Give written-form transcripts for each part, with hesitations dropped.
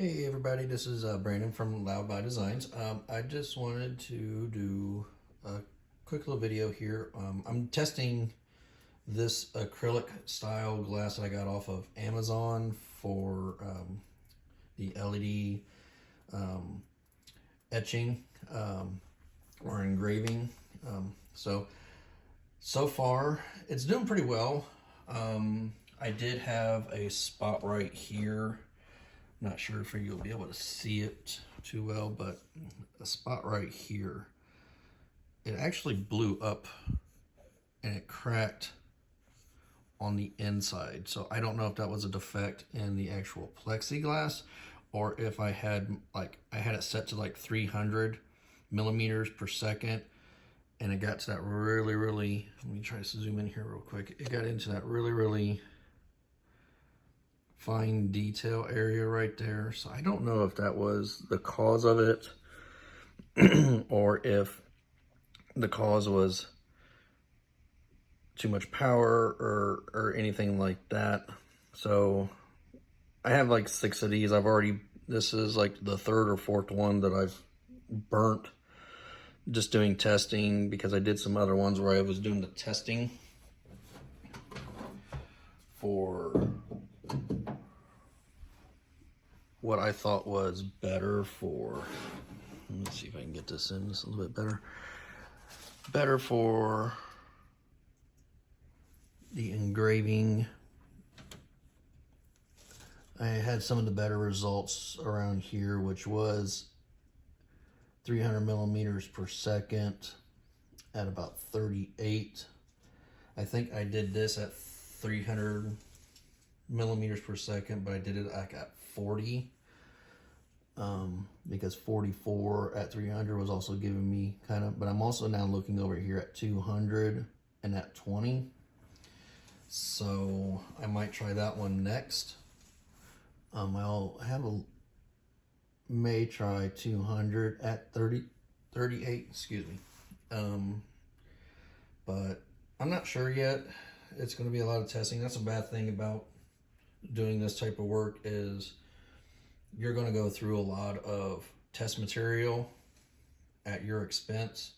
Hey everybody, this is Brandon from Loud by Designs. I just wanted to do a quick little video here. I'm testing this acrylic style glass that I got off of Amazon for the LED etching or engraving. So far it's doing pretty well. I did have a spot right here. Not sure if you'll be able to see it too well, but a spot right here, it actually blew up and it cracked on the inside. So I don't know if that was a defect in the actual plexiglass or if I had it set to like 300 millimeters per second, and it got to that really, let me try to zoom in here real quick. It got into that really fine detail area right there. So I don't know if that was the cause of it or if the cause was too much power or anything like that. So I have like 6 of these. This is like the 3rd or 4th one that I've burnt just doing testing, because I did some other ones where I was doing the testing for what I thought was better for, let me see if I can get this in just a little bit better for the engraving. I had some of the better results around here, which was 300 millimeters per second at about 38. I think I did this at 300 millimeters per second, but I did it like at 40, because 44 at 300 was also giving me kind of, but I'm also now looking over here at 200 and at 20. So I might try that one next. May try 200 at 38, excuse me. But I'm not sure yet. It's going to be a lot of testing. That's a bad thing about doing this type of work, is you're going to go through a lot of test material at your expense.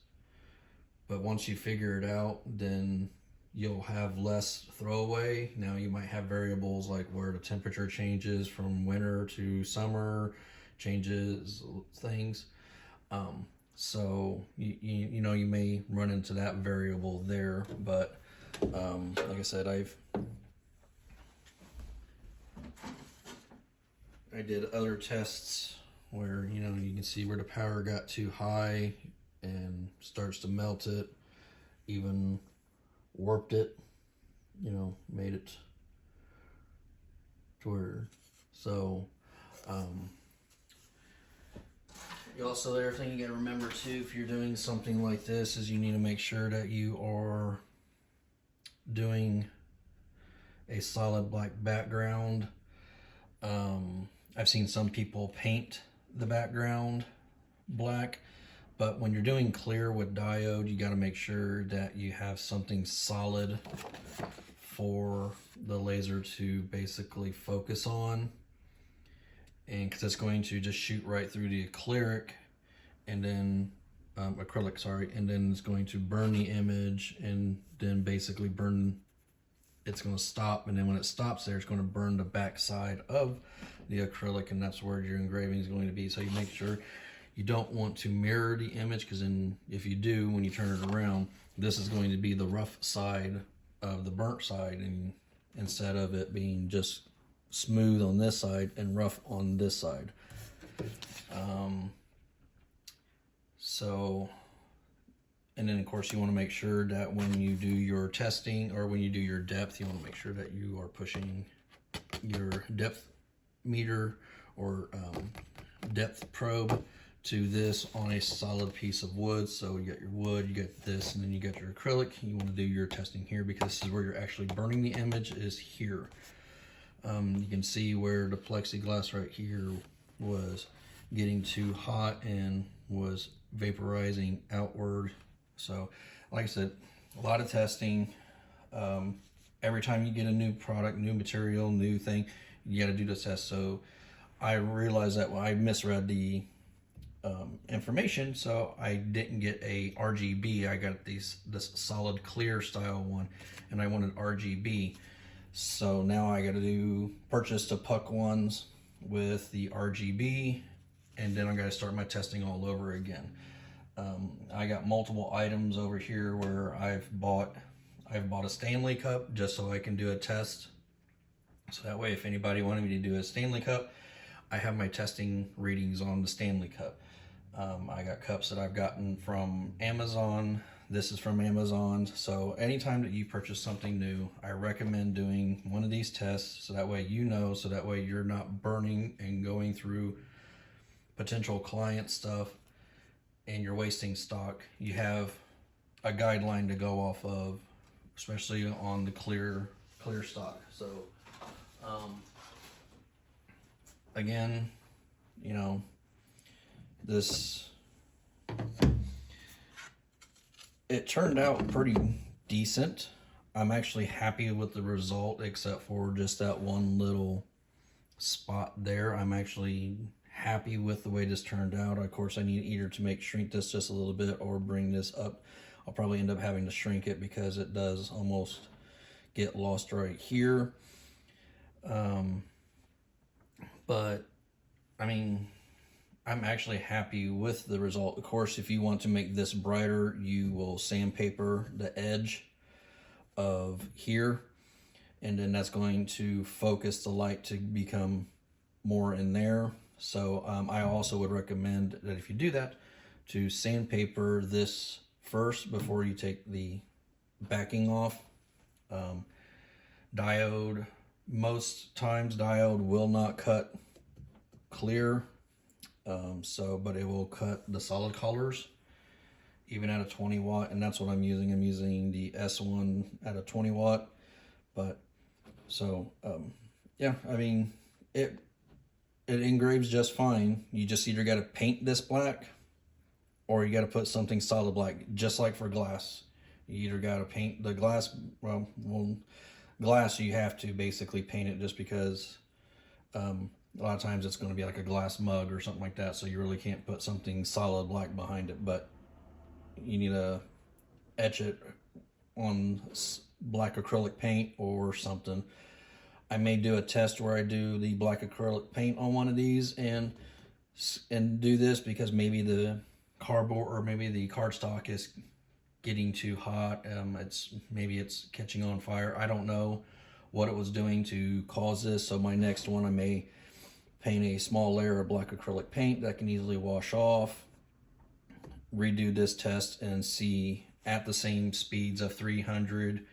But once you figure it out, then you'll have less throwaway. Now you might have variables like where the temperature changes from winter to summer, changes things. So you know, you may run into that variable there, but like I said, I did other tests where, you know, you can see where the power got too high and starts to melt it, even warped it, you know, made it to where, so you also, the other thing you got to remember too, if you're doing something like this, is you need to make sure that you are doing a solid black background. I've seen some people paint the background black, but when you're doing clear with diode, you got to make sure that you have something solid for the laser to basically focus on, and because it's going to just shoot right through the acrylic, and then acrylic, sorry, and then it's going to burn the image, and then basically it's going to stop, and then when it stops there, it's going to burn the back side of the acrylic, and that's where your engraving is going to be. So you make sure you don't want to mirror the image, because then if you do, when you turn it around, this is going to be the rough side of the burnt side, and instead of it being just smooth on this side and rough on this side. And then of course you want to make sure that when you do your testing, or when you do your depth, you want to make sure that you are pushing your depth meter or depth probe to this on a solid piece of wood. So you got your wood, you got this, and then you got your acrylic. You want to do your testing here, because this is where you're actually burning the image, is here. You can see where the plexiglass right here was getting too hot and was vaporizing outward. So like I said, a lot of testing. Every time you get a new product, new material, new thing, you got to do the test. So I realized that I misread the information, so I didn't get a RGB. I got this solid clear style one, and I wanted RGB. So now I got to purchase the puck ones with the RGB, and then I got to start my testing all over again. I got multiple items over here where I've bought a Stanley cup just so I can do a test. So that way, if anybody wanted me to do a Stanley cup, I have my testing readings on the Stanley cup. I got cups that I've gotten from Amazon. This is from Amazon. So anytime that you purchase something new, I recommend doing one of these tests, so that way you know, so that way you're not burning and going through potential client stuff and you're wasting stock. You have a guideline to go off of, especially on the clear stock. So again, you know, it turned out pretty decent. I'm actually happy with the result, except for just that one little spot there. I'm actually happy with the way this turned out. Of course, I need either to shrink this just a little bit or bring this up. I'll probably end up having to shrink it because it does almost get lost right here. But I mean, I'm actually happy with the result. Of course, if you want to make this brighter, you will sandpaper the edge of here, and then that's going to focus the light to become more in there. So I also would recommend that if you do that, to sandpaper this first before you take the backing off. Diode, most times diode will not cut clear, but it will cut the solid colors even at a 20 watt, and that's what I'm using. I'm using the S1 at a 20 watt. But so yeah, I mean, it engraves just fine. You just either got to paint this black or you got to put something solid black, just like for glass. You either got to paint the glass, well, glass you have to basically paint it, just because a lot of times it's going to be like a glass mug or something like that, so you really can't put something solid black behind it. But you need to etch it on black acrylic paint or something. I may do a test where I do the black acrylic paint on one of these and do this, because maybe the cardboard or maybe the cardstock is getting too hot. Maybe it's catching on fire. I don't know what it was doing to cause this. So my next one, I may paint a small layer of black acrylic paint that can easily wash off, redo this test and see at the same speeds of 300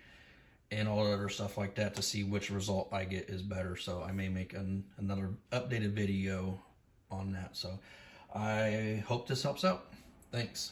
and all the other stuff like that to see which result I get is better. So I may make another updated video on that. So I hope this helps out. Thanks.